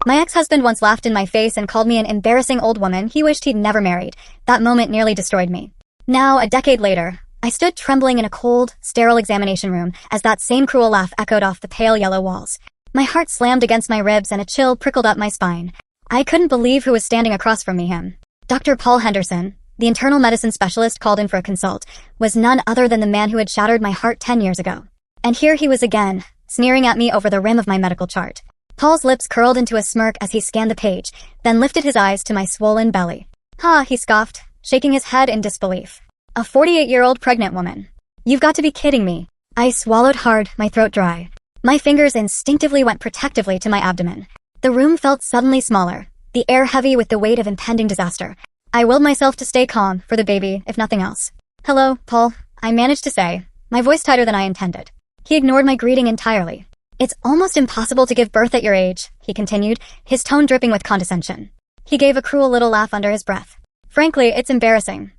My ex-husband once laughed in my face and called me an embarrassing old woman he wished he'd never married. That moment nearly destroyed me. Now, a decade later, I stood trembling in a cold, sterile examination room as that same cruel laugh echoed off the pale yellow walls. My heart slammed against my ribs and a chill prickled up my spine. I couldn't believe who was standing across from me. Him. Dr. Paul Henderson, the internal medicine specialist called in for a consult, was none other than the man who had shattered my heart 10 years ago. And here he was again, sneering at me over the rim of my medical chart. Paul's lips curled into a smirk as he scanned the page, then lifted his eyes to my swollen belly. "Ha," he scoffed, shaking his head in disbelief. "A 48-year-old pregnant woman. You've got to be kidding me." I swallowed hard, my throat dry. My fingers instinctively went protectively to my abdomen. The room felt suddenly smaller, the air heavy with the weight of impending disaster. I willed myself to stay calm, for the baby, if nothing else. "Hello, Paul," I managed to say, my voice tighter than I intended. He ignored my greeting entirely. "It's almost impossible to give birth at your age," he continued, his tone dripping with condescension. He gave a cruel little laugh under his breath. "Frankly, it's embarrassing.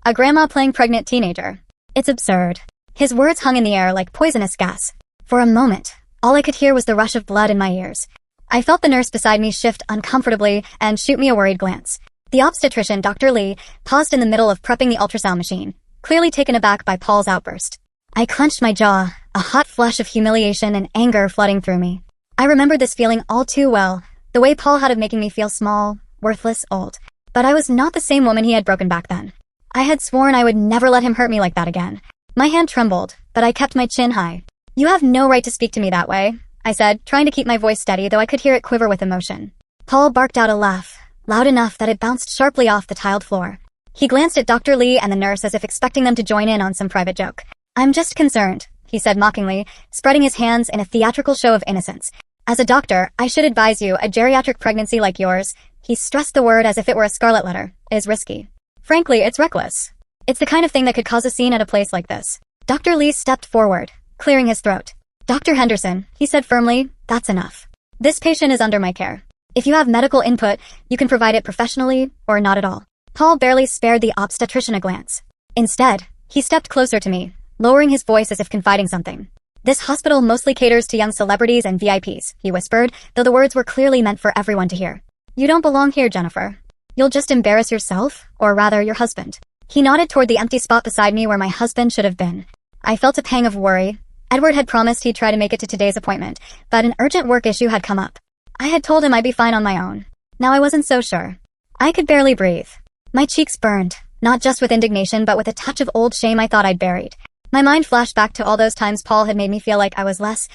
A grandma playing pregnant teenager. It's absurd." His words hung in the air like poisonous gas. For a moment, all I could hear was the rush of blood in my ears. I felt the nurse beside me shift uncomfortably and shoot me a worried glance. The obstetrician, Dr. Lee, paused in the middle of prepping the ultrasound machine, clearly taken aback by Paul's outburst. I clenched my jaw, a hot flush of humiliation and anger flooding through me. I remembered this feeling all too well, the way Paul had of making me feel small, worthless, old. But I was not the same woman he had broken back then. I had sworn I would never let him hurt me like that again. My hand trembled, but I kept my chin high. "You have no right to speak to me that way," I said, trying to keep my voice steady though I could hear it quiver with emotion. Paul barked out a laugh, loud enough that it bounced sharply off the tiled floor. He glanced at Dr. Lee and the nurse as if expecting them to join in on some private joke. "I'm just concerned," he said mockingly, spreading his hands in a theatrical show of innocence. "As a doctor, I should advise you, a geriatric pregnancy like yours," he stressed the word as if it were a scarlet letter, "is risky. Frankly, it's reckless. It's the kind of thing that could cause a scene at a place like this." Dr. Lee stepped forward, clearing his throat. "Dr. Henderson," he said firmly, "that's enough. This patient is under my care. If you have medical input, you can provide it professionally or not at all." Paul barely spared the obstetrician a glance. Instead, he stepped closer to me, lowering his voice as if confiding something. "This hospital mostly caters to young celebrities and VIPs, he whispered, though the words were clearly meant for everyone to hear. "You don't belong here, Jennifer. You'll just embarrass yourself, or rather your husband." He nodded toward the empty spot beside me where my husband should have been. I felt a pang of worry. Edward had promised he'd try to make it to today's appointment, but an urgent work issue had come up. I had told him I'd be fine on my own. Now I wasn't so sure. I could barely breathe. My cheeks burned, not just with indignation but with a touch of old shame I thought I'd buried. My mind flashed back to all those times Paul had made me feel like I was less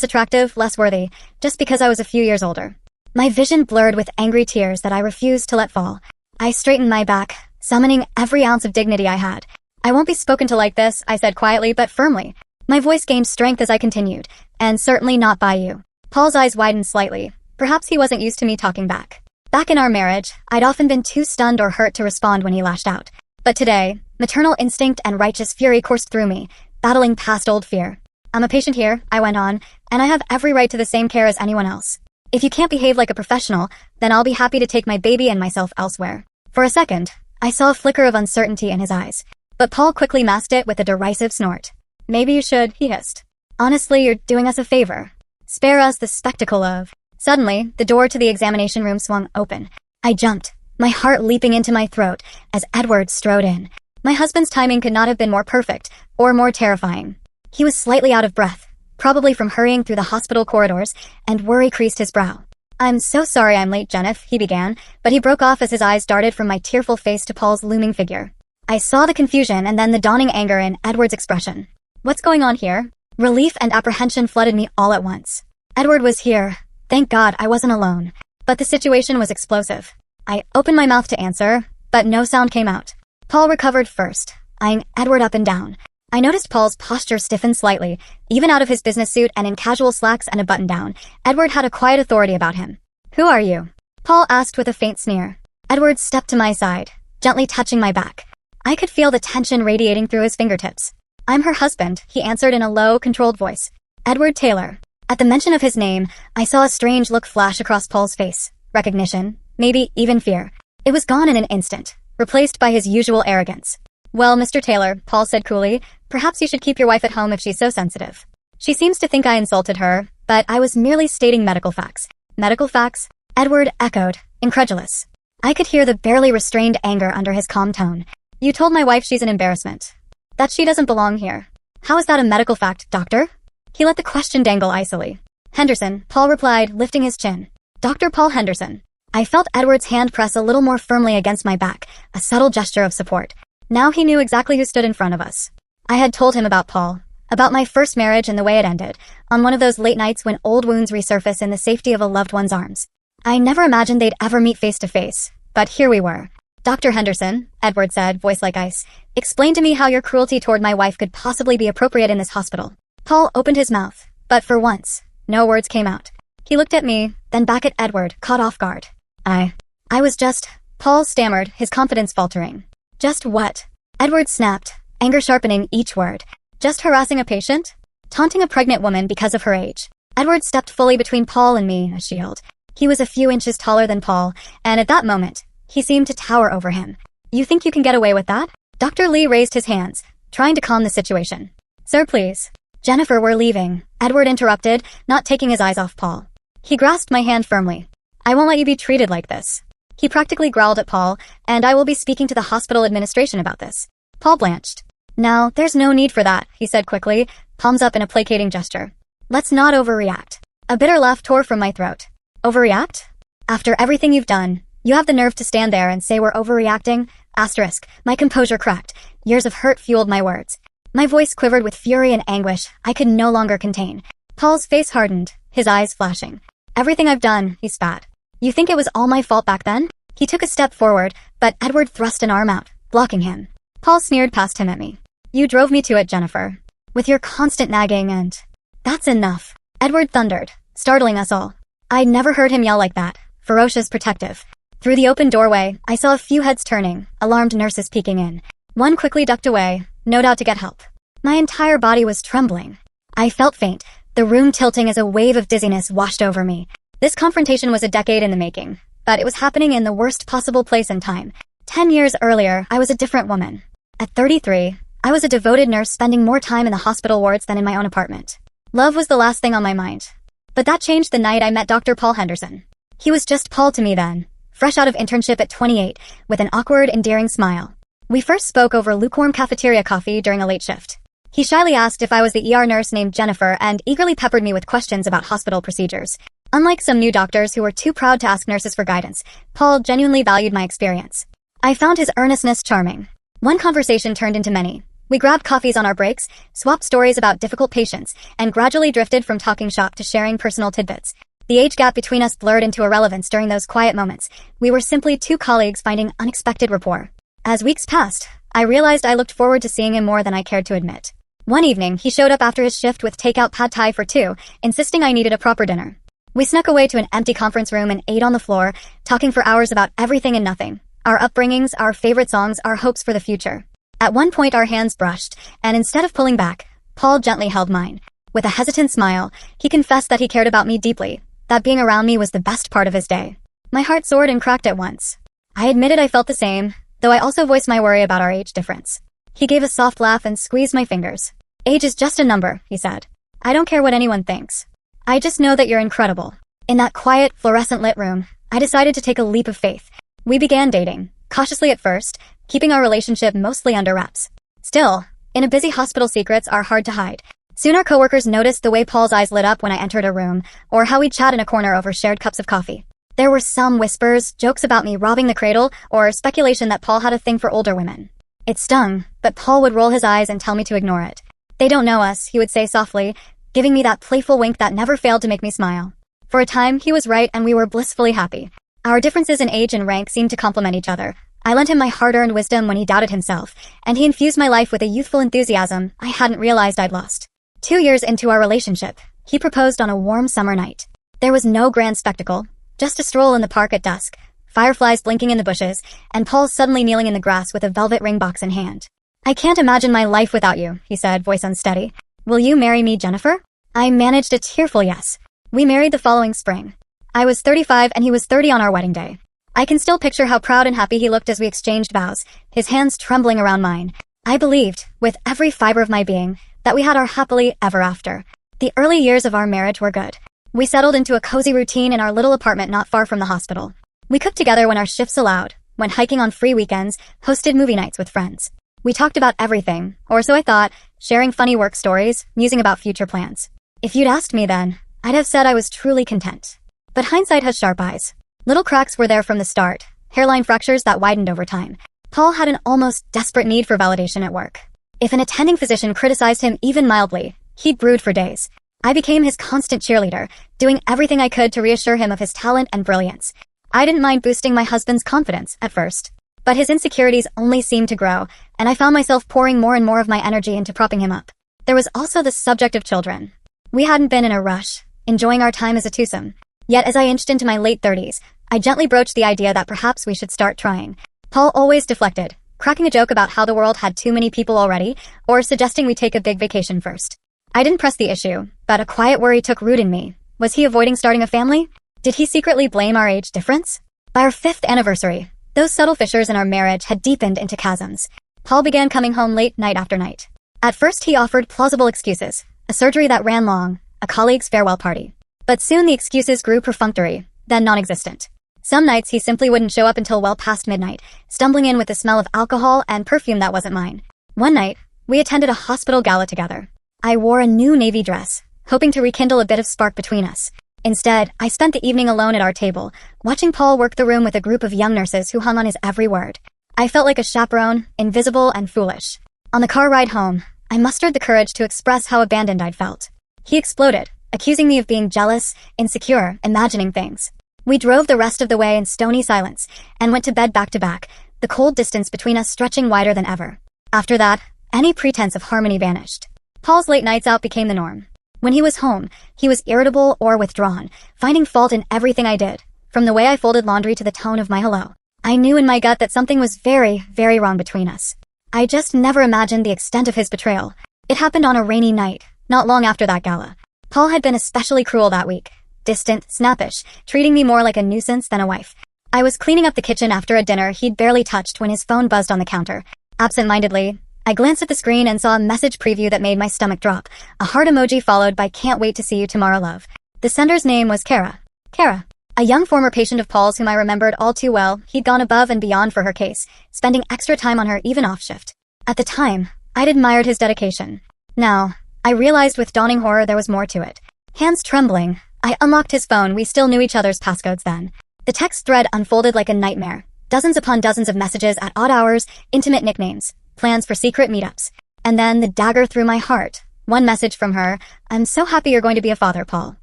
attractive, less worthy, just because I was a few years older. My vision blurred with angry tears that I refused to let fall. I straightened my back, summoning every ounce of dignity I had. "I won't be spoken to like this," I said quietly but firmly. My voice gained strength as I continued, "and certainly not by you." Paul's eyes widened slightly. Perhaps he wasn't used to me talking back. Back in our marriage, I'd often been too stunned or hurt to respond when he lashed out. But today, maternal instinct and righteous fury coursed through me, battling past old fear. "I'm a patient here," I went on, "and I have every right to the same care as anyone else. If you can't behave like a professional, then I'll be happy to take my baby and myself elsewhere." For a second, I saw a flicker of uncertainty in his eyes, but Paul quickly masked it with a derisive snort. "Maybe you should," he hissed. "Honestly, you're doing us a favor. Spare us the spectacle of..." Suddenly, the door to the examination room swung open. I jumped, my heart leaping into my throat as Edward strode in. My husband's timing could not have been more perfect, or more terrifying. He was slightly out of breath, probably from hurrying through the hospital corridors, and worry creased his brow. "I'm so sorry I'm late, Jennifer," he began, but he broke off as his eyes darted from my tearful face to Paul's looming figure. I saw the confusion and then the dawning anger in Edward's expression. "What's going on here?" Relief and apprehension flooded me all at once. Edward was here. Thank God I wasn't alone. But the situation was explosive. I opened my mouth to answer, but no sound came out. Paul recovered first, eyeing Edward up and down. I noticed Paul's posture stiffen slightly. Even out of his business suit and in casual slacks and a button-down, Edward had a quiet authority about him. "Who are you?" Paul asked with a faint sneer. Edward stepped to my side, gently touching my back. I could feel the tension radiating through his fingertips. "I'm her husband," he answered in a low, controlled voice. "Edward Taylor." At the mention of his name, I saw a strange look flash across Paul's face. Recognition, maybe even fear. It was gone in an instant, replaced by his usual arrogance. "Well, Mr. Taylor," Paul said coolly, "perhaps you should keep your wife at home if she's so sensitive. She seems to think I insulted her, but I was merely stating medical facts." "Medical facts?" Edward echoed, incredulous. I could hear the barely restrained anger under his calm tone. You told my wife she's an embarrassment. That she doesn't belong here. How is that a medical fact, doctor? He let the question dangle icily. Henderson, Paul replied, lifting his chin. Dr. Paul Henderson. I felt Edward's hand press a little more firmly against my back, a subtle gesture of support. Now he knew exactly who stood in front of us. I had told him about Paul, about my first marriage and the way it ended, on one of those late nights when old wounds resurface in the safety of a loved one's arms. I never imagined they'd ever meet face to face, but here we were. Dr. Henderson, Edward said, voice like ice, explain to me how your cruelty toward my wife could possibly be appropriate in this hospital. Paul opened his mouth, but for once, no words came out. He looked at me, then back at Edward, caught off guard. I was just... Paul stammered, his confidence faltering. Just what? Edward snapped, anger sharpening each word. Just harassing a patient? Taunting a pregnant woman because of her age. Edward stepped fully between Paul and me, a shield. He was a few inches taller than Paul, and at that moment, he seemed to tower over him. You think you can get away with that? Dr. Lee raised his hands, trying to calm the situation. Sir, please. Jennifer, we're leaving. Edward interrupted, not taking his eyes off Paul. He grasped my hand firmly. I won't let you be treated like this. He practically growled at Paul, and I will be speaking to the hospital administration about this. Paul blanched. Now, there's no need for that, he said quickly, palms up in a placating gesture. Let's not overreact. A bitter laugh tore from my throat. Overreact? After everything you've done, you have the nerve to stand there and say we're overreacting? Asterisk. My composure cracked. Years of hurt fueled my words. My voice quivered with fury and anguish I could no longer contain. Paul's face hardened, his eyes flashing. Everything I've done, he spat. You think it was all my fault back then? He took a step forward, but Edward thrust an arm out, blocking him. Paul sneered past him at me. You drove me to it, Jennifer. With your constant nagging and... That's enough. Edward thundered, startling us all. I'd never heard him yell like that, ferocious, protective. Through the open doorway, I saw a few heads turning, alarmed nurses peeking in. One quickly ducked away, no doubt to get help. My entire body was trembling. I felt faint, the room tilting as a wave of dizziness washed over me. This confrontation was a decade in the making, but it was happening in the worst possible place and time. 10 years earlier, I was a different woman. At 33, I was a devoted nurse spending more time in the hospital wards than in my own apartment. Love was the last thing on my mind. But that changed the night I met Dr. Paul Henderson. He was just Paul to me then, fresh out of internship at 28, with an awkward, endearing smile. We first spoke over lukewarm cafeteria coffee during a late shift. He shyly asked if I was the ER nurse named Jennifer and eagerly peppered me with questions about hospital procedures. Unlike some new doctors who were too proud to ask nurses for guidance, Paul genuinely valued my experience. I found his earnestness charming. One conversation turned into many. We grabbed coffees on our breaks, swapped stories about difficult patients, and gradually drifted from talking shop to sharing personal tidbits. The age gap between us blurred into irrelevance during those quiet moments. We were simply two colleagues finding unexpected rapport. As weeks passed, I realized I looked forward to seeing him more than I cared to admit. One evening, he showed up after his shift with takeout pad thai for two, insisting I needed a proper dinner. We snuck away to an empty conference room and ate on the floor, talking for hours about everything and nothing. Our upbringings, our favorite songs, our hopes for the future. At one point our hands brushed, and instead of pulling back, Paul gently held mine. With a hesitant smile, he confessed that he cared about me deeply, that being around me was the best part of his day. My heart soared and cracked at once. I admitted I felt the same, though I also voiced my worry about our age difference. He gave a soft laugh and squeezed my fingers. Age is just a number, he said. I don't care what anyone thinks. I just know that you're incredible. In that quiet, fluorescent-lit room, I decided to take a leap of faith. We began dating, cautiously at first, keeping our relationship mostly under wraps. Still, in a busy hospital, secrets are hard to hide. Soon our coworkers noticed the way Paul's eyes lit up when I entered a room, or how we'd chat in a corner over shared cups of coffee. There were some whispers, jokes about me robbing the cradle, or speculation that Paul had a thing for older women. It stung, but Paul would roll his eyes and tell me to ignore it. They don't know us, he would say softly, giving me that playful wink that never failed to make me smile. For a time, he was right and we were blissfully happy. Our differences in age and rank seemed to complement each other. I lent him my hard-earned wisdom when he doubted himself, and he infused my life with a youthful enthusiasm I hadn't realized I'd lost. 2 years into our relationship, he proposed on a warm summer night. There was no grand spectacle, just a stroll in the park at dusk, fireflies blinking in the bushes, and Paul suddenly kneeling in the grass with a velvet ring box in hand. I can't imagine my life without you, he said, voice unsteady. Will you marry me, Jennifer? I managed a tearful yes. We married the following spring. I was 35 and he was 30 on our wedding day. I can still picture how proud and happy he looked as we exchanged vows, his hands trembling around mine. I believed, with every fiber of my being, that we had our happily ever after. The early years of our marriage were good. We settled into a cozy routine in our little apartment not far from the hospital. We cooked together when our shifts allowed, went hiking on free weekends, hosted movie nights with friends. We talked about everything, or so I thought, sharing funny work stories, musing about future plans. If you'd asked me then, I'd have said I was truly content. But hindsight has sharp eyes. Little cracks were there from the start, hairline fractures that widened over time. Paul had an almost desperate need for validation at work. If an attending physician criticized him even mildly, he'd brood for days. I became his constant cheerleader, doing everything I could to reassure him of his talent and brilliance. I didn't mind boosting my husband's confidence at first, but his insecurities only seemed to grow, and I found myself pouring more and more of my energy into propping him up. There was also the subject of children. We hadn't been in a rush, enjoying our time as a twosome. Yet as I inched into my late 30s, I gently broached the idea that perhaps we should start trying. Paul always deflected, cracking a joke about how the world had too many people already, or suggesting we take a big vacation first. I didn't press the issue, but a quiet worry took root in me. Was he avoiding starting a family? Did he secretly blame our age difference? By our 5th anniversary, those subtle fissures in our marriage had deepened into chasms. Paul began coming home late night after night. At first he offered plausible excuses, a surgery that ran long, a colleague's farewell party. But soon the excuses grew perfunctory, then non-existent. Some nights he simply wouldn't show up until well past midnight, stumbling in with the smell of alcohol and perfume that wasn't mine. One night, we attended a hospital gala together. I wore a new navy dress, hoping to rekindle a bit of spark between us. Instead, I spent the evening alone at our table, watching Paul work the room with a group of young nurses who hung on his every word. I felt like a chaperone, invisible and foolish. On the car ride home, I mustered the courage to express how abandoned I'd felt. He exploded, accusing me of being jealous, insecure, imagining things. We drove the rest of the way in stony silence, and went to bed back to back, the cold distance between us stretching wider than ever. After that, any pretense of harmony vanished. Paul's late nights out became the norm. When he was home, he was irritable or withdrawn, finding fault in everything I did, from the way I folded laundry to the tone of my hello. I knew in my gut that something was very, very wrong between us. I just never imagined the extent of his betrayal. It happened on a rainy night, not long after that gala. Paul had been especially cruel that week. Distant, snappish, treating me more like a nuisance than a wife. I was cleaning up the kitchen after a dinner he'd barely touched when his phone buzzed on the counter. Absent-mindedly, I glanced at the screen and saw a message preview that made my stomach drop, a heart emoji followed by "Can't wait to see you tomorrow, love." The sender's name was Kara. Kara, a young former patient of Paul's whom I remembered all too well. He'd gone above and beyond for her case, spending extra time on her even off shift. At the time, I'd admired his dedication. Now, I realized with dawning horror there was more to it. Hands trembling, I unlocked his phone. We still knew each other's passcodes then. The text thread unfolded like a nightmare. Dozens upon dozens of messages at odd hours, intimate nicknames, plans for secret meetups. And then the dagger through my heart. One message from her: "I'm so happy you're going to be a father, Paul.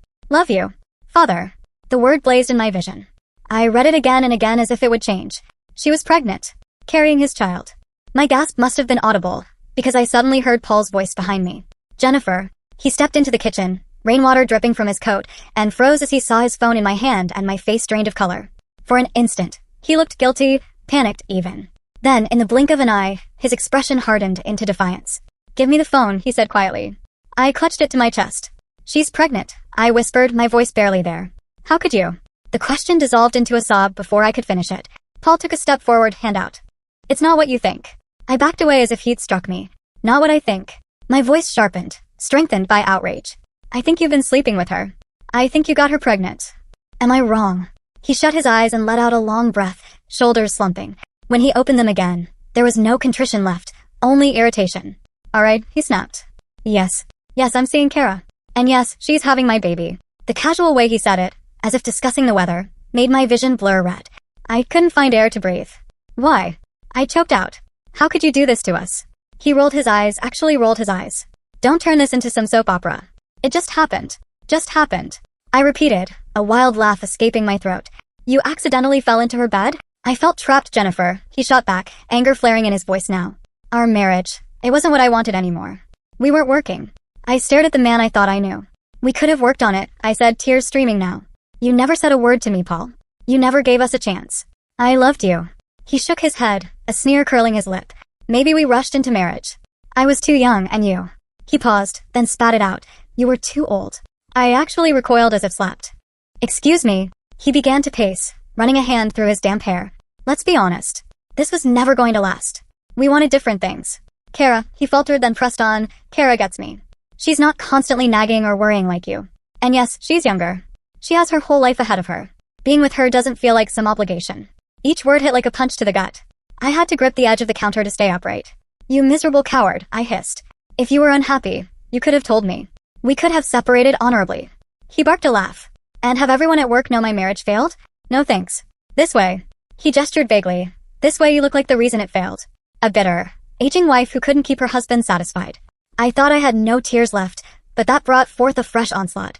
Love you. Father." The word blazed in my vision. I read it again and again as if it would change. She was pregnant, carrying his child. My gasp must have been audible, because I suddenly heard Paul's voice behind me. "Jennifer." He stepped into the kitchen, rainwater dripping from his coat, and froze as he saw his phone in my hand and my face drained of color. For an instant, he looked guilty, panicked even. Then, in the blink of an eye, his expression hardened into defiance. "Give me the phone," he said quietly. I clutched it to my chest. "She's pregnant," I whispered, my voice barely there. "How could you?" The question dissolved into a sob before I could finish it. Paul took a step forward, hand out. "It's not what you think." I backed away as if he'd struck me. "Not what I think." My voice sharpened, strengthened by outrage. "I think you've been sleeping with her. I think you got her pregnant." Am I wrong? He shut his eyes and let out a long breath, shoulders slumping. When he opened them again, there was no contrition left, only irritation. "All right," he snapped. Yes, I'm seeing Kara. And yes, she's having my baby." The casual way he said it, as if discussing the weather, made my vision blur red. I couldn't find air to breathe. "Why?" I choked out. "How could you do this to us?" He rolled his eyes, actually rolled his eyes. "Don't turn this into some soap opera. It just happened. Just happened." I repeated, a wild laugh escaping my throat. "You accidentally fell into her bed?" "I felt trapped, Jennifer," he shot back, anger flaring in his voice now. "Our marriage, it wasn't what I wanted anymore. We weren't working." I stared at the man I thought I knew. "We could have worked on it," I said, tears streaming now. "You never said a word to me, Paul. You never gave us a chance. I loved you." He shook his head, a sneer curling his lip. "Maybe we rushed into marriage. I was too young, and you." He paused, then spat it out. "You were too old." I actually recoiled as if slapped. "Excuse me." He began to pace, running a hand through his damp hair. "Let's be honest. This was never going to last. We wanted different things. Kara," he faltered then pressed on, "Kara gets me. She's not constantly nagging or worrying like you. And yes, she's younger. She has her whole life ahead of her. Being with her doesn't feel like some obligation. Each word hit like a punch to the gut. I had to grip the edge of the counter to stay upright. You miserable coward, I hissed. If you were unhappy, you could have told me. We could have separated honorably. He barked a laugh. And have everyone at work know my marriage failed? No thanks. This way. He gestured vaguely. This way you look like the reason it failed. A bitter, aging wife who couldn't keep her husband satisfied. I thought I had no tears left, but that brought forth a fresh onslaught.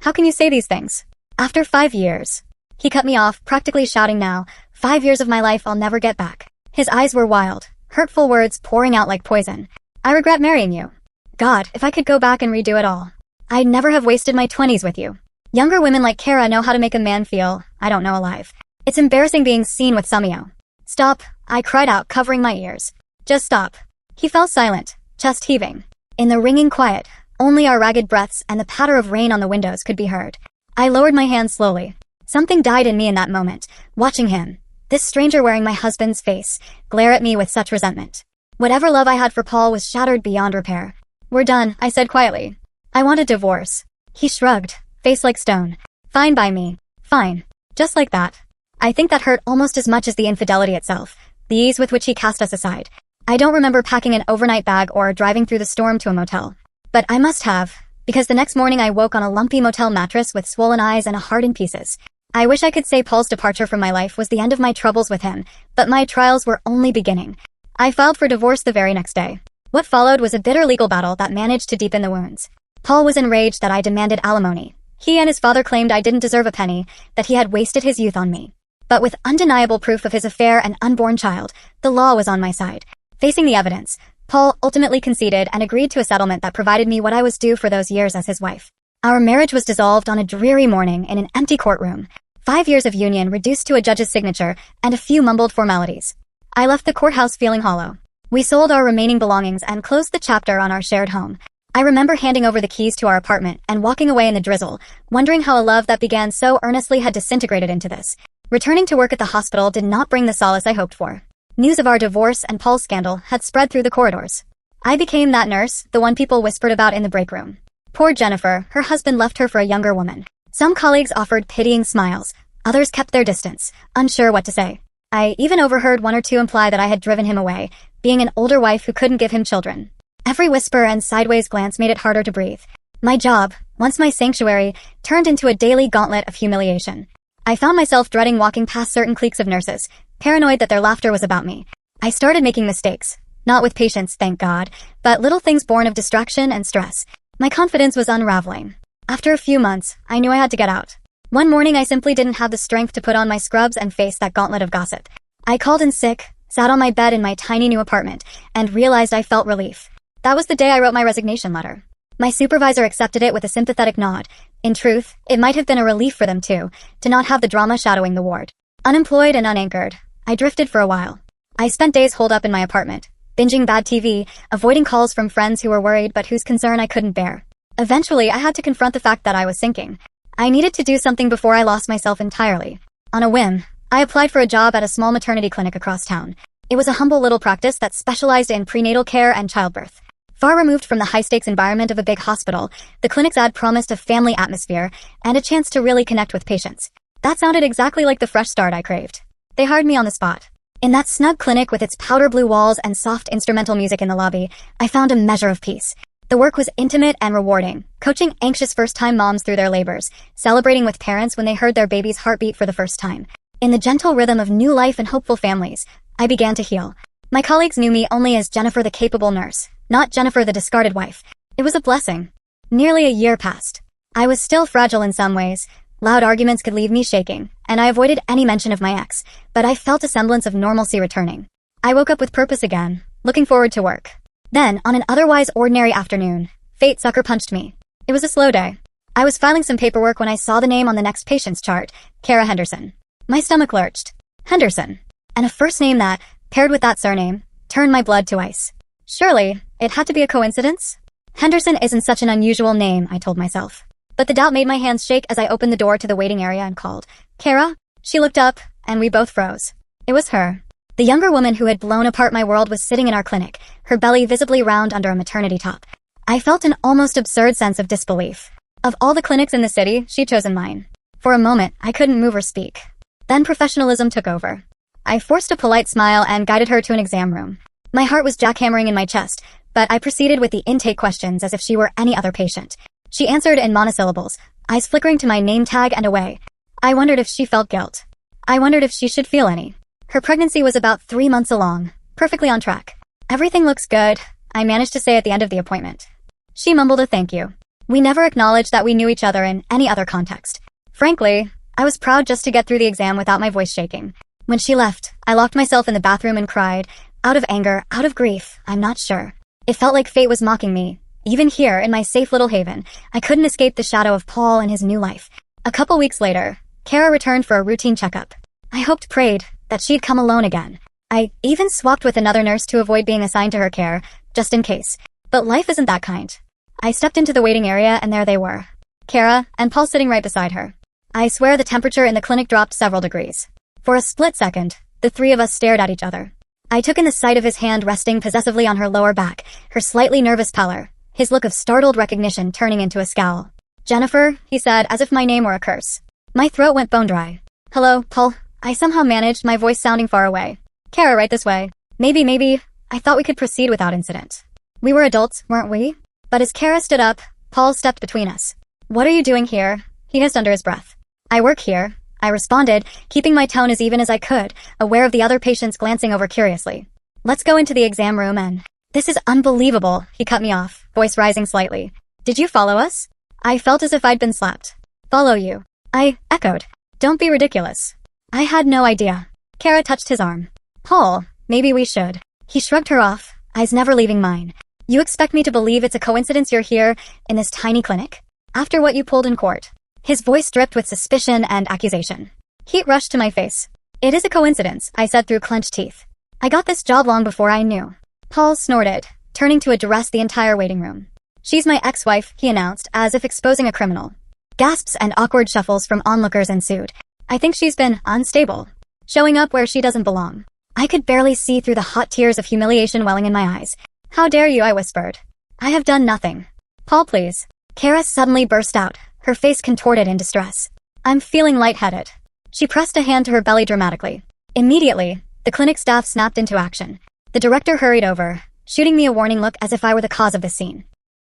How can you say these things? After 5 years. He cut me off, practically shouting now, 5 years of my life I'll never get back. His eyes were wild, hurtful words pouring out like poison. I regret marrying you. God, if I could go back and redo it all. I'd never have wasted my 20s with you. Younger women like Kara know how to make a man feel, I don't know, alive. It's embarrassing being seen with Samio. Stop, I cried out, covering my ears. Just stop. He fell silent, chest heaving. In the ringing quiet, only our ragged breaths and the patter of rain on the windows could be heard. I lowered my hand slowly. Something died in me in that moment, watching him, this stranger wearing my husband's face, glare at me with such resentment. Whatever love I had for Paul was shattered beyond repair. We're done, I said quietly. I want a divorce. He shrugged, face like stone. Fine by me. Fine. Just like that. I think that hurt almost as much as the infidelity itself, the ease with which he cast us aside. I don't remember packing an overnight bag or driving through the storm to a motel. But I must have, because the next morning I woke on a lumpy motel mattress with swollen eyes and a heart in pieces. I wish I could say Paul's departure from my life was the end of my troubles with him, but my trials were only beginning. I filed for divorce the very next day. What followed was a bitter legal battle that managed to deepen the wounds. Paul was enraged that I demanded alimony. He and his father claimed I didn't deserve a penny, that he had wasted his youth on me. But with undeniable proof of his affair and unborn child, the law was on my side. Facing the evidence, Paul ultimately conceded and agreed to a settlement that provided me what I was due for those years as his wife. Our marriage was dissolved on a dreary morning in an empty courtroom. 5 years of union reduced to a judge's signature and a few mumbled formalities. I left the courthouse feeling hollow. We sold our remaining belongings and closed the chapter on our shared home. I remember handing over the keys to our apartment and walking away in the drizzle, wondering how a love that began so earnestly had disintegrated into this. Returning to work at the hospital did not bring the solace I hoped for. News of our divorce and Paul's scandal had spread through the corridors. I became that nurse, the one people whispered about in the break room. Poor Jennifer, her husband left her for a younger woman. Some colleagues offered pitying smiles, others kept their distance, unsure what to say. I even overheard one or two imply that I had driven him away, being an older wife who couldn't give him children. Every whisper and sideways glance made it harder to breathe. My job, once my sanctuary, turned into a daily gauntlet of humiliation. I found myself dreading walking past certain cliques of nurses, paranoid that their laughter was about me. I started making mistakes. Not with patients, thank God, but little things born of distraction and stress. My confidence was unraveling. After a few months, I knew I had to get out. One morning I simply didn't have the strength to put on my scrubs and face that gauntlet of gossip. I called in sick, sat on my bed in my tiny new apartment, and realized I felt relief. That was the day I wrote my resignation letter. My supervisor accepted it with a sympathetic nod. In truth, it might have been a relief for them too, to not have the drama shadowing the ward. Unemployed and unanchored, I drifted for a while. I spent days holed up in my apartment, binging bad TV, avoiding calls from friends who were worried but whose concern I couldn't bear. Eventually, I had to confront the fact that I was sinking. I needed to do something before I lost myself entirely. On a whim, I applied for a job at a small maternity clinic across town. It was a humble little practice that specialized in prenatal care and childbirth. Far removed from the high-stakes environment of a big hospital, the clinic's ad promised a family atmosphere and a chance to really connect with patients. That sounded exactly like the fresh start I craved. They hired me on the spot. In that snug clinic with its powder blue walls and soft instrumental music in the lobby, I found a measure of peace. The work was intimate and rewarding, coaching anxious first-time moms through their labors, celebrating with parents when they heard their baby's heartbeat for the first time. In the gentle rhythm of new life and hopeful families, I began to heal. My colleagues knew me only as Jennifer the capable nurse, not Jennifer the discarded wife. It was a blessing. Nearly a year passed. I was still fragile in some ways. Loud arguments could leave me shaking, and I avoided any mention of my ex, but I felt a semblance of normalcy returning. I woke up with purpose again, looking forward to work. Then, on an otherwise ordinary afternoon, fate sucker punched me. It was a slow day. I was filing some paperwork when I saw the name on the next patient's chart, Kara Henderson. My stomach lurched. Henderson. And a first name that, paired with that surname, turned my blood to ice. Surely, it had to be a coincidence? Henderson isn't such an unusual name, I told myself. But the doubt made my hands shake as I opened the door to the waiting area and called, Kara? She looked up, and we both froze. It was her. The younger woman who had blown apart my world was sitting in our clinic, her belly visibly round under a maternity top. I felt an almost absurd sense of disbelief. Of all the clinics in the city, she'd chosen mine. For a moment, I couldn't move or speak. Then professionalism took over. I forced a polite smile and guided her to an exam room. My heart was jackhammering in my chest, but I proceeded with the intake questions as if she were any other patient. She answered in monosyllables, eyes flickering to my name tag and away. I wondered if she felt guilt. I wondered if she should feel any. Her pregnancy was about 3 months along, perfectly on track. Everything looks good, I managed to say at the end of the appointment. She mumbled a thank you. We never acknowledged that we knew each other in any other context. Frankly, I was proud just to get through the exam without my voice shaking. When she left, I locked myself in the bathroom and cried, out of anger, out of grief, I'm not sure. It felt like fate was mocking me. Even here, in my safe little haven, I couldn't escape the shadow of Paul and his new life. A couple weeks later, Kara returned for a routine checkup. I hoped, prayed, that she'd come alone again. I even swapped with another nurse to avoid being assigned to her care, just in case. But life isn't that kind. I stepped into the waiting area and there they were. Kara, and Paul sitting right beside her. I swear the temperature in the clinic dropped several degrees. For a split second, the three of us stared at each other. I took in the sight of his hand resting possessively on her lower back, her slightly nervous pallor, his look of startled recognition turning into a scowl. Jennifer, he said, as if my name were a curse. My throat went bone dry. Hello, Paul. I somehow managed, my voice sounding far away. Kara, right this way. Maybe, I thought we could proceed without incident. We were adults, weren't we? But as Kara stood up, Paul stepped between us. What are you doing here? He hissed under his breath. I work here, I responded, keeping my tone as even as I could, aware of the other patients glancing over curiously. Let's go into the exam room and... This is unbelievable, he cut me off, voice rising slightly. Did you follow us? I felt as if I'd been slapped. Follow you. I echoed. Don't be ridiculous. I had no idea. Kara touched his arm. Paul, maybe we should. He shrugged her off, eyes never leaving mine. You expect me to believe it's a coincidence you're here, in this tiny clinic? After what you pulled in court. His voice dripped with suspicion and accusation. Heat rushed to my face. It is a coincidence, I said through clenched teeth. I got this job long before I knew. Paul snorted, turning to address the entire waiting room. She's my ex-wife, he announced, as if exposing a criminal. Gasps and awkward shuffles from onlookers ensued. I think she's been unstable, showing up where she doesn't belong. I could barely see through the hot tears of humiliation welling in my eyes. How dare you, I whispered. I have done nothing. Paul, please. Kara suddenly burst out, her face contorted in distress. I'm feeling lightheaded. She pressed a hand to her belly dramatically. Immediately, the clinic staff snapped into action. The director hurried over, shooting me a warning look as if I were the cause of the scene.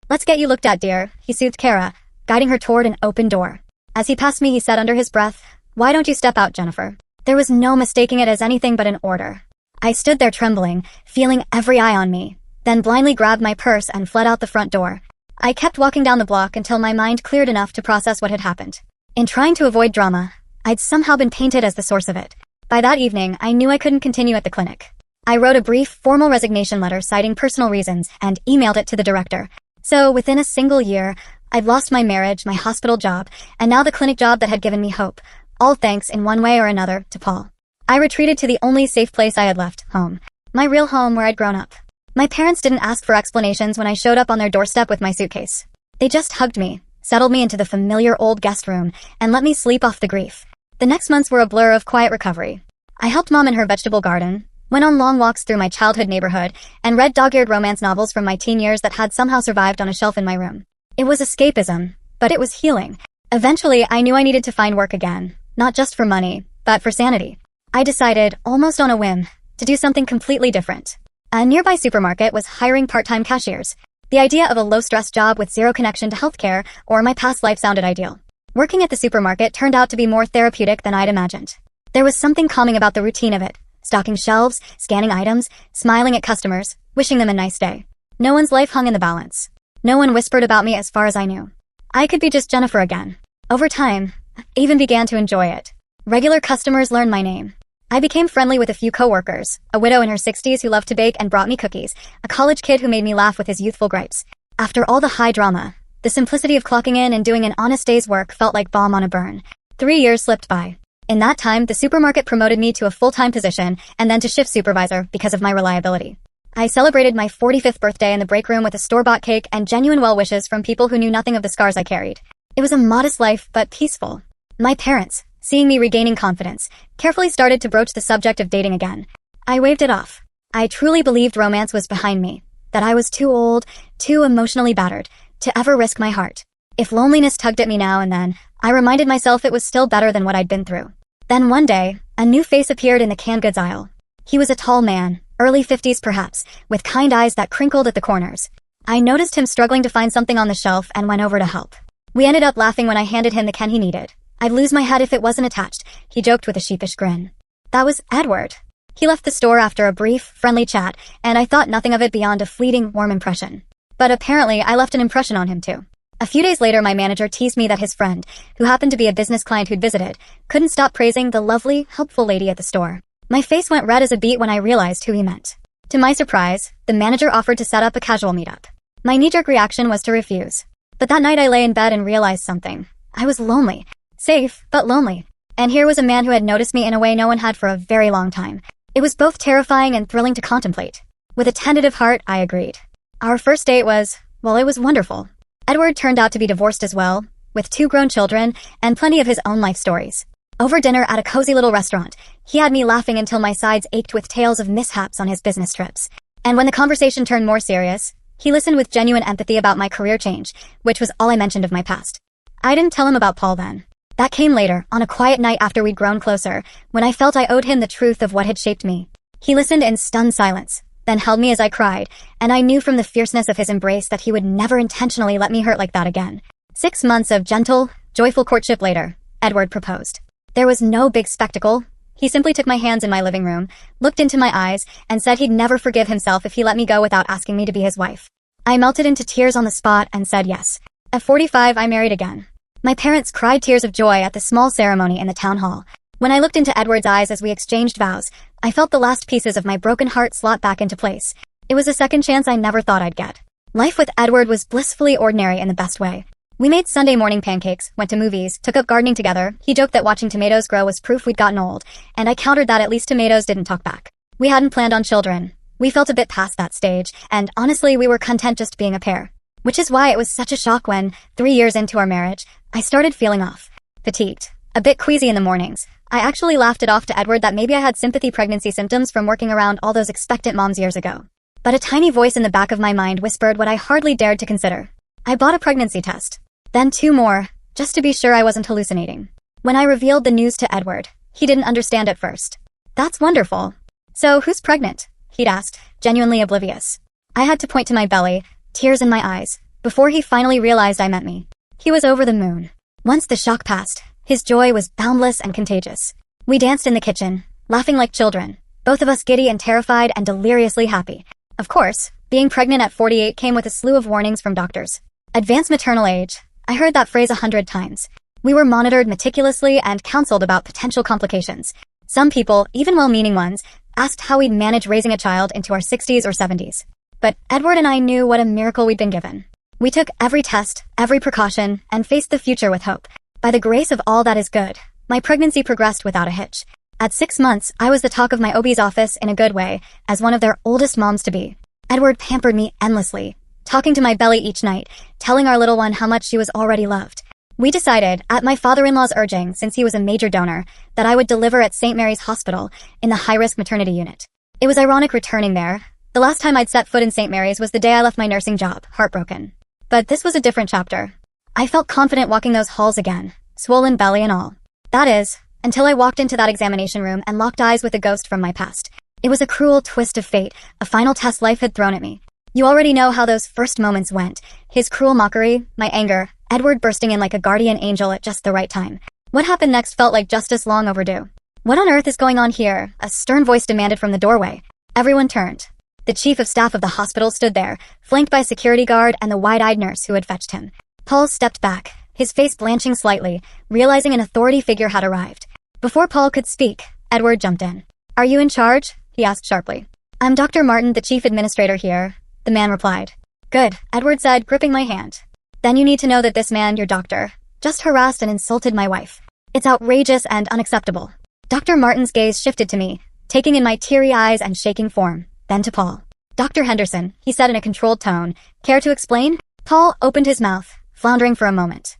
Let's get you looked at, dear, he soothed Kara, guiding her toward an open door. As he passed me, he said under his breath, Why don't you step out, Jennifer? There was no mistaking it as anything but an order. I stood there trembling, feeling every eye on me, then blindly grabbed my purse and fled out the front door. I kept walking down the block until my mind cleared enough to process what had happened. In trying to avoid drama, I'd somehow been painted as the source of it. By that evening, I knew I couldn't continue at the clinic. I wrote a brief, formal resignation letter citing personal reasons and emailed it to the director. So, within a single year, I'd lost my marriage, my hospital job, and now the clinic job that had given me hope. All thanks, in one way or another, to Paul. I retreated to the only safe place I had left, home. My real home where I'd grown up. My parents didn't ask for explanations when I showed up on their doorstep with my suitcase. They just hugged me, settled me into the familiar old guest room, and let me sleep off the grief. The next months were a blur of quiet recovery. I helped Mom in her vegetable garden, went on long walks through my childhood neighborhood, and read dog-eared romance novels from my teen years that had somehow survived on a shelf in my room. It was escapism, but it was healing. Eventually, I knew I needed to find work again, not just for money, but for sanity. I decided, almost on a whim, to do something completely different. A nearby supermarket was hiring part-time cashiers. The idea of a low-stress job with zero connection to healthcare or my past life sounded ideal. Working at the supermarket turned out to be more therapeutic than I'd imagined. There was something calming about the routine of it. Stocking shelves, scanning items, smiling at customers, wishing them a nice day. No one's life hung in the balance. No one whispered about me as far as I knew. I could be just Jennifer again. Over time, I even began to enjoy it. Regular customers learned my name. I became friendly with a few coworkers, a widow in her 60s who loved to bake and brought me cookies, a college kid who made me laugh with his youthful gripes. After all the high drama, the simplicity of clocking in and doing an honest day's work felt like balm on a burn. 3 years slipped by. In that time, the supermarket promoted me to a full-time position and then to shift supervisor because of my reliability. I celebrated my 45th birthday in the break room with a store-bought cake and genuine well wishes from people who knew nothing of the scars I carried. It was a modest life, but peaceful. My parents, seeing me regaining confidence, carefully started to broach the subject of dating again. I waved it off. I truly believed romance was behind me, that I was too old, too emotionally battered, to ever risk my heart. If loneliness tugged at me now and then, I reminded myself it was still better than what I'd been through. Then one day, a new face appeared in the canned goods aisle. He was a tall man, early 50s perhaps, with kind eyes that crinkled at the corners. I noticed him struggling to find something on the shelf and went over to help. We ended up laughing when I handed him the can he needed. I'd lose my head if it wasn't attached, he joked with a sheepish grin. That was Edward. He left the store after a brief, friendly chat, and I thought nothing of it beyond a fleeting, warm impression. But apparently, I left an impression on him too. A few days later, my manager teased me that his friend, who happened to be a business client who'd visited, couldn't stop praising the lovely, helpful lady at the store. My face went red as a beet when I realized who he meant. To my surprise, the manager offered to set up a casual meetup. My knee-jerk reaction was to refuse. But that night I lay in bed and realized something. I was lonely. Safe, but lonely. And here was a man who had noticed me in a way no one had for a very long time. It was both terrifying and thrilling to contemplate. With a tentative heart, I agreed. Our first date was, well, it was wonderful. Edward turned out to be divorced as well, with 2 grown children and plenty of his own life stories. Over dinner at a cozy little restaurant, he had me laughing until my sides ached with tales of mishaps on his business trips. And when the conversation turned more serious, he listened with genuine empathy about my career change, which was all I mentioned of my past. I didn't tell him about Paul then. That came later, on a quiet night after we'd grown closer, when I felt I owed him the truth of what had shaped me. He listened in stunned silence, then held me as I cried, and I knew from the fierceness of his embrace that he would never intentionally let me hurt like that again. 6 months of gentle, joyful courtship later, Edward proposed. There was no big spectacle. He simply took my hands in my living room, looked into my eyes, and said he'd never forgive himself if he let me go without asking me to be his wife. I melted into tears on the spot and said yes. At 45, I married again. My parents cried tears of joy at the small ceremony in the town hall. When I looked into Edward's eyes as we exchanged vows, I felt the last pieces of my broken heart slot back into place. It was a second chance I never thought I'd get. Life with Edward was blissfully ordinary in the best way. We made Sunday morning pancakes, went to movies, took up gardening together. He joked that watching tomatoes grow was proof we'd gotten old, and I countered that at least tomatoes didn't talk back. We hadn't planned on children. We felt a bit past that stage, and honestly, we were content just being a pair. Which is why it was such a shock when, 3 years into our marriage, I started feeling off. Fatigued. A bit queasy in the mornings. I actually laughed it off to Edward that maybe I had sympathy pregnancy symptoms from working around all those expectant moms years ago. But a tiny voice in the back of my mind whispered what I hardly dared to consider. I bought a pregnancy test. Then 2 more, just to be sure I wasn't hallucinating. When I revealed the news to Edward, he didn't understand at first. That's wonderful. So who's pregnant? He'd asked, genuinely oblivious. I had to point to my belly, tears in my eyes, before he finally realized I meant me. He was over the moon. Once the shock passed, his joy was boundless and contagious. We danced in the kitchen, laughing like children, both of us giddy and terrified and deliriously happy. Of course, being pregnant at 48 came with a slew of warnings from doctors. Advanced maternal age. I heard that phrase 100 times. We were monitored meticulously and counseled about potential complications. Some people, even well-meaning ones, asked how we'd manage raising a child into our 60s or 70s. But Edward and I knew what a miracle we'd been given. We took every test, every precaution, and faced the future with hope. By the grace of all that is good, my pregnancy progressed without a hitch. At 6 months, I was the talk of my OB's office in a good way, as one of their oldest moms-to-be. Edward pampered me endlessly, talking to my belly each night, telling our little one how much she was already loved. We decided, at my father-in-law's urging, since he was a major donor, that I would deliver at St. Mary's Hospital, in the high-risk maternity unit. It was ironic returning there. The last time I'd set foot in St. Mary's was the day I left my nursing job, heartbroken. But this was a different chapter. I felt confident walking those halls again, swollen belly and all. That is, until I walked into that examination room and locked eyes with a ghost from my past. It was a cruel twist of fate, a final test life had thrown at me. You already know how those first moments went. His cruel mockery, my anger, Edward bursting in like a guardian angel at just the right time. What happened next felt like justice long overdue. What on earth is going on here? A stern voice demanded from the doorway. Everyone turned. The chief of staff of the hospital stood there, flanked by a security guard and the wide-eyed nurse who had fetched him. Paul stepped back, his face blanching slightly, realizing an authority figure had arrived. Before Paul could speak, Edward jumped in. "Are you in charge?" he asked sharply. "I'm Dr. Martin, the chief administrator here," the man replied. "Good," Edward said, gripping my hand. "Then you need to know that this man, your doctor, just harassed and insulted my wife. It's outrageous and unacceptable." Dr. Martin's gaze shifted to me, taking in my teary eyes and shaking form, then to Paul. "Dr. Henderson," he said in a controlled tone. "Care to explain?" Paul opened his mouth, floundering for a moment.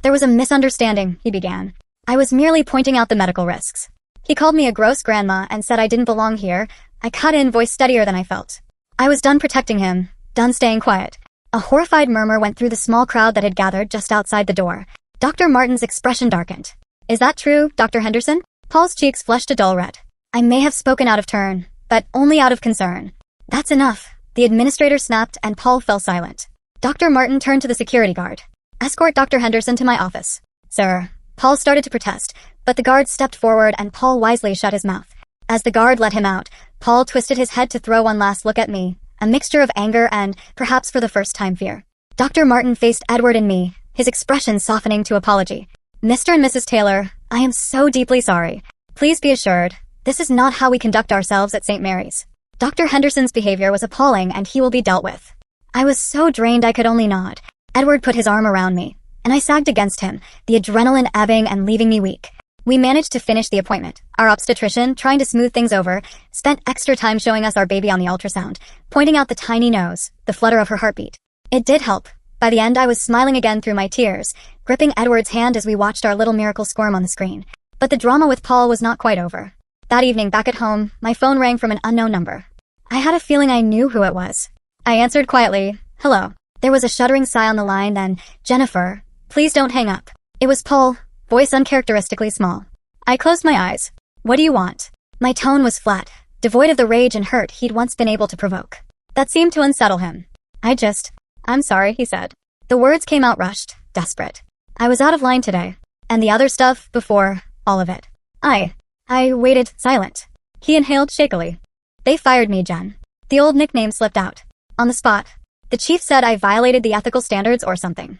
There was a misunderstanding," he began. "I was merely pointing out the medical risks." He called me a gross grandma and said I didn't belong here. I cut in, voice steadier than I felt. I was done protecting him, done staying quiet. A horrified murmur went through the small crowd that had gathered just outside the door. Dr. Martin's expression darkened. Is that true, Dr. Henderson? Paul's cheeks flushed a dull red. I may have spoken out of turn, but only out of concern. That's enough. The administrator snapped and Paul fell silent. Dr. Martin turned to the security guard. Escort Dr. Henderson to my office. Sir. Paul started to protest, but the guard stepped forward and Paul wisely shut his mouth. As the guard let him out, Paul twisted his head to throw one last look at me, a mixture of anger and, perhaps for the first time, fear. Dr. Martin faced Edward and me, his expression softening to apology. Mr. and Mrs. Taylor, I am so deeply sorry. Please be assured, this is not how we conduct ourselves at St. Mary's. Dr. Henderson's behavior was appalling and he will be dealt with. I was so drained I could only nod. Edward put his arm around me, and I sagged against him, the adrenaline ebbing and leaving me weak. We managed to finish the appointment. Our obstetrician, trying to smooth things over, spent extra time showing us our baby on the ultrasound, pointing out the tiny nose, the flutter of her heartbeat. It did help. By the end, I was smiling again through my tears, gripping Edward's hand as we watched our little miracle squirm on the screen. But the drama with Paul was not quite over. That evening, back at home, my phone rang from an unknown number. I had a feeling I knew who it was. I answered quietly, hello. There was a shuddering sigh on the line, then, Jennifer, please don't hang up. It was Paul, voice uncharacteristically small. I closed my eyes. What do you want? My tone was flat, devoid of the rage and hurt he'd once been able to provoke. That seemed to unsettle him. I'm sorry, he said. The words came out rushed, desperate. I was out of line today. And the other stuff before all of it. I waited, silent. He inhaled shakily. They fired me, Jen. The old nickname slipped out. On the spot. The chief said I violated the ethical standards or something.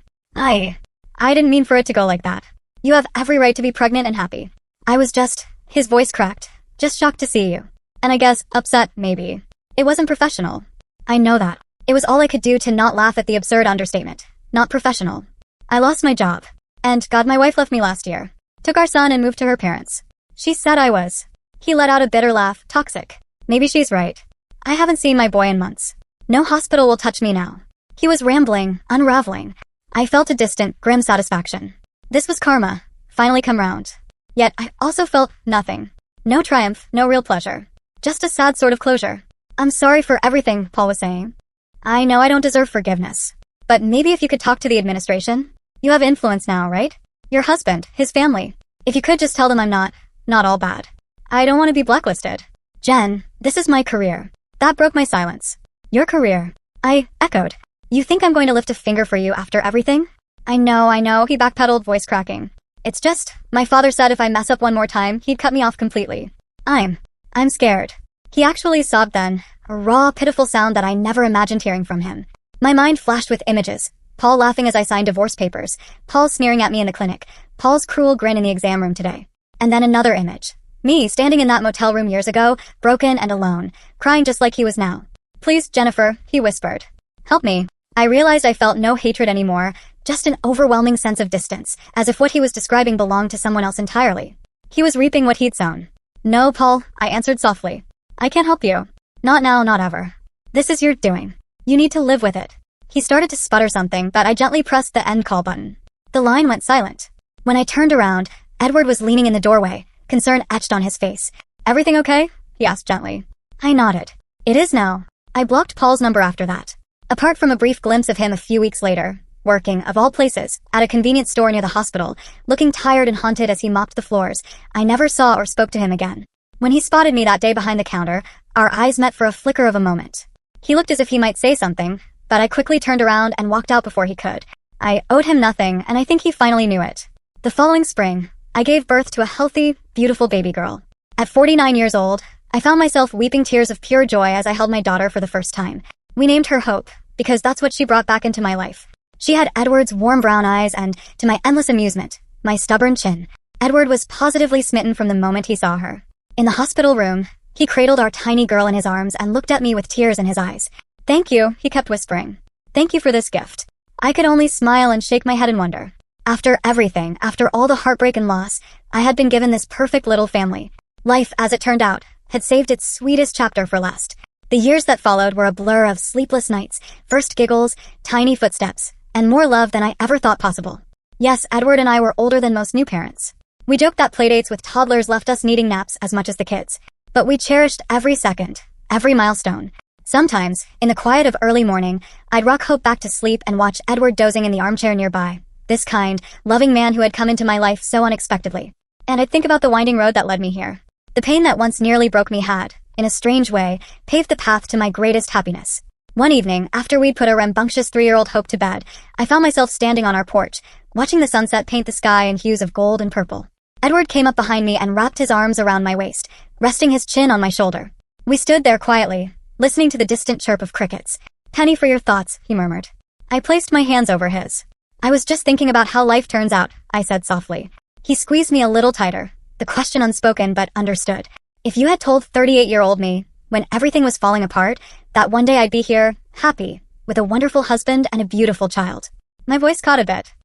I didn't mean for it to go like that. You have every right to be pregnant and happy. I was his voice cracked, just shocked to see you. And I guess, upset, maybe. It wasn't professional. I know that. It was all I could do to not laugh at the absurd understatement. Not professional. I lost my job. And God, my wife left me last year. Took our son and moved to her parents. She said I was. He let out a bitter laugh, toxic. Maybe she's right. I haven't seen my boy in months. No hospital will touch me now. He was rambling, unraveling. I felt a distant, grim satisfaction. This was karma, finally come round. Yet I also felt nothing. No triumph, no real pleasure. Just a sad sort of closure. I'm sorry for everything, Paul was saying. I know I don't deserve forgiveness. But maybe if you could talk to the administration? You have influence now, right? Your husband, his family. If you could just tell them I'm not all bad. I don't want to be blacklisted. Jen, this is my career. That broke my silence. Your career. I echoed. You think I'm going to lift a finger for you after everything? I know, he backpedaled, voice cracking. It's just, my father said if I mess up one more time, he'd cut me off completely. I'm scared. He actually sobbed then, a raw, pitiful sound that I never imagined hearing from him. My mind flashed with images. Paul laughing as I signed divorce papers, Paul sneering at me in the clinic, Paul's cruel grin in the exam room today. And then another image. Me standing in that motel room years ago, broken and alone, crying just like he was now. Please, Jennifer, he whispered. Help me. I realized I felt no hatred anymore, just an overwhelming sense of distance, as if what he was describing belonged to someone else entirely. He was reaping what he'd sown. No, Paul, I answered softly. I can't help you. Not now, not ever. This is your doing. You need to live with it. He started to sputter something, but I gently pressed the end call button. The line went silent. When I turned around, Edward was leaning in the doorway, concern etched on his face. Everything okay? He asked gently. I nodded. It is now. I blocked Paul's number after that. Apart from a brief glimpse of him a few weeks later, working, of all places, at a convenience store near the hospital, looking tired and haunted as he mopped the floors, I never saw or spoke to him again. When he spotted me that day behind the counter, our eyes met for a flicker of a moment. He looked as if he might say something, but I quickly turned around and walked out before he could. I owed him nothing, and I think he finally knew it. The following spring, I gave birth to a healthy, beautiful baby girl. At 49 years old, I found myself weeping tears of pure joy as I held my daughter for the first time. We named her Hope, because that's what she brought back into my life. She had Edward's warm brown eyes and, to my endless amusement, my stubborn chin. Edward was positively smitten from the moment he saw her. In the hospital room, he cradled our tiny girl in his arms and looked at me with tears in his eyes. Thank you, he kept whispering. Thank you for this gift. I could only smile and shake my head in wonder. After everything, after all the heartbreak and loss, I had been given this perfect little family. Life, as it turned out, had saved its sweetest chapter for last. The years that followed were a blur of sleepless nights, first giggles, tiny footsteps, and more love than I ever thought possible. Yes, Edward and I were older than most new parents. We joked that playdates with toddlers left us needing naps as much as the kids. But we cherished every second, every milestone. Sometimes, in the quiet of early morning, I'd rock Hope back to sleep and watch Edward dozing in the armchair nearby. This kind, loving man who had come into my life so unexpectedly. And I'd think about the winding road that led me here. The pain that once nearly broke me had, in a strange way, paved the path to my greatest happiness. One evening, after we'd put a rambunctious 3-year-old Hope to bed, I found myself standing on our porch, watching the sunset paint the sky in hues of gold and purple. Edward came up behind me and wrapped his arms around my waist, resting his chin on my shoulder. We stood there quietly, listening to the distant chirp of crickets. "Penny for your thoughts," he murmured. I placed my hands over his. "I was just thinking about how life turns out," I said softly. He squeezed me a little tighter, the question unspoken but understood. "If you had told 38-year-old me, when everything was falling apart, that one day I'd be here, happy, with a wonderful husband and a beautiful child." My voice caught a bit.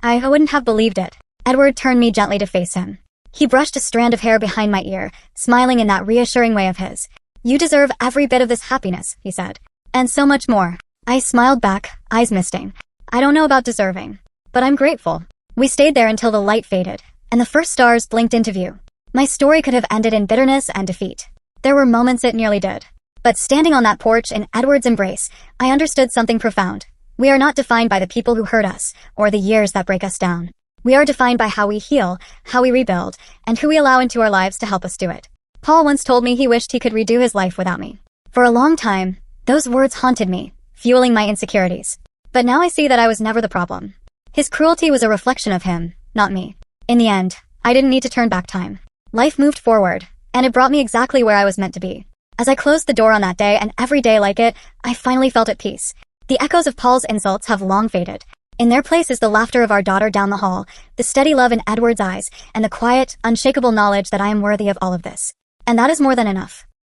I wouldn't have believed it. Edward turned me gently to face him. He brushed a strand of hair behind my ear, smiling in that reassuring way of his. "You deserve every bit of this happiness," he said. "And so much more." I smiled back, eyes misting. "I don't know about deserving, but I'm grateful." We stayed there until the light faded, and the first stars blinked into view. My story could have ended in bitterness and defeat. There were moments it nearly did. But standing on that porch in Edward's embrace, I understood something profound. We are not defined by the people who hurt us, or the years that break us down. We are defined by how we heal, how we rebuild, and who we allow into our lives to help us do it. Paul once told me he wished he could redo his life without me. For a long time, those words haunted me, fueling my insecurities. But now I see that I was never the problem. His cruelty was a reflection of him, not me. In the end, I didn't need to turn back time. Life moved forward, and it brought me exactly where I was meant to be. As I closed the door on that day and every day like it, I finally felt at peace. The echoes of Paul's insults have long faded. In their place is the laughter of our daughter down the hall, the steady love in Edward's eyes, and the quiet, unshakable knowledge that I am worthy of all of this. And that is more than enough.